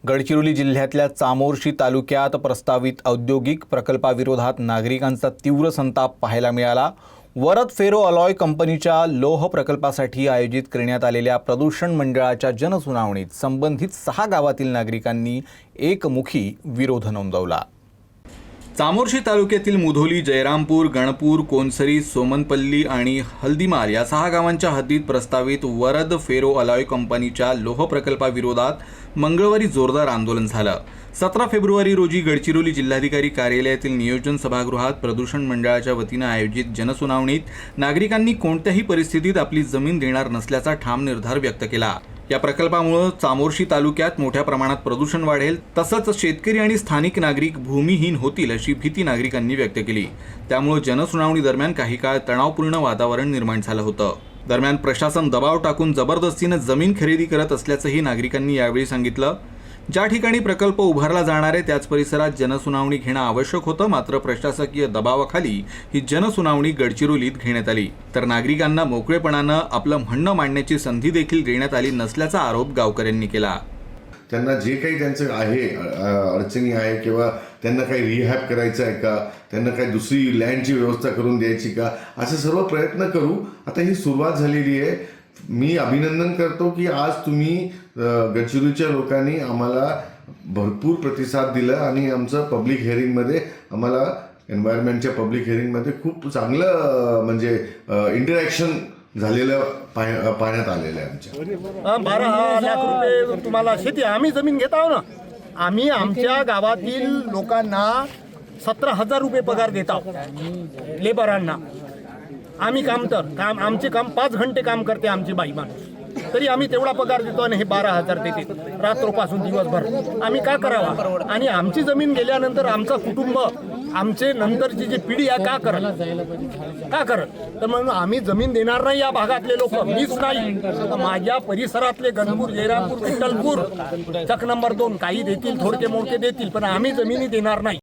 गडचिरोली जिल्ह्यातल्या चामोर्शी तालुक्यात प्रस्तावित औद्योगिक प्रकल्पाविरोधात नागरिकांचा तीव्र संताप पाहायला मिळाला। वरद फेरो अलॉय कंपनीच्या लोह प्रकल्पासाठी आयोजित करण्यात आलेल्या प्रदूषण मंडळाच्या जनसुनावणीत संबंधित 6 गावातील नागरिकांनी एकमुखी विरोध नोंदवला। चामोर्शी तालुक्यातील मुधोली, जयरामपूर, गणपूर, कोनसरी, सोमनपल्ली आणि हल्दीमाल या 6 गावांच्या हद्दीत प्रस्तावित वरद फेरो अलॉय कंपनीच्या लोह प्रकल्पाविरोधात मंगळवारी जोरदार आंदोलन झालं। 17 फेब्रुवारी रोजी गडचिरोली जिल्हाधिकारी कार्यालयातील नियोजन सभागृहात प्रदूषण मंडळाच्या वतीने आयोजित जनसुनावणीत नागरिकांनी कोणत्याही परिस्थितीत आपली जमीन देणार नसल्याचा ठाम निर्धार व्यक्त केला। या प्रकल्पामुळे चामोर्शी तालुक्यात मोठ्या प्रमाणात प्रदूषण वाढेल, तसंच शेतकरी आणि स्थानिक नागरिक भूमिहीन होतील अशी भीती नागरिकांनी व्यक्त केली। त्यामुळे जनसुनावणी दरम्यान काही काळ तणावपूर्ण वातावरण निर्माण झालं होतं। दरम्यान प्रशासन दबाव टाकून जबरदस्तीने जमीन खरेदी करत असल्याचंही नागरिकांनी यावेळी सांगितलं। ज्या ठिकाणी प्रकल्प उभारला जाणार आहे त्याच परिसरात जनसुनावणी घेणं आवश्यक होतं, मात्र प्रशासकीय दबावाखाली ही जनसुनावणी गडचिरोलीत घेण्यात आली। तर नागरिकांना मोकळेपणानं आपलं म्हणणं मांडण्याची संधी देखील देण्यात आली नसल्याचा आरोप गावकऱ्यांनी केला। त्यांना जे काही त्यांचं आहे अडचणी आहे किंवा त्यांना काही रिहॅब करायचं आहे का, त्यांना काही दुसरी लँडची व्यवस्था करून द्यायची का, असे सर्व प्रयत्न करू। आता ही सुरुवात झालेली आहे। मी अभिनंदन करतो की आज तुम्ही गडचिरोलीच्या लोकांनी आम्हाला भरपूर प्रतिसाद दिला आणि आमचं पब्लिक हिअरिंगमध्ये आम्हाला एन्व्हायरमेंटच्या पब्लिक हिअरिंगमध्ये खूप चांगलं म्हणजे इंटरॅक्शन झालेलं पाहण्यात आलेलं आहे। आमच्या 12 लाख रुपये तुम्हाला शेती, आम्ही जमीन घेत आहोत ना। आम्ही आमच्या गावातील लोकांना 17,000 रुपये पगार देत आहोत लेबरांना। आम्ही आमचे काम 5 घंटे काम करते आमची बाई माणूस, तरी आम्ही तेवढा पगार देतो आणि हे 12,000 देते रात्रोपासून दिवसभर। आम्ही का करावा? आणि आमची जमीन गेल्यानंतर आमचं कुटुंब, आमचे नंतरची जी पिढी आहे का करत? तर म्हणून आम्ही जमीन देणार नाही या भागातले लोक, मीच नाही तर माझ्या परिसरातले गणपूर, जयरामपूर, विठ्ठलपूर, चक नंबर 2 काही देतील, थोडके मोडके देतील, पण आम्ही जमिनी देणार नाही।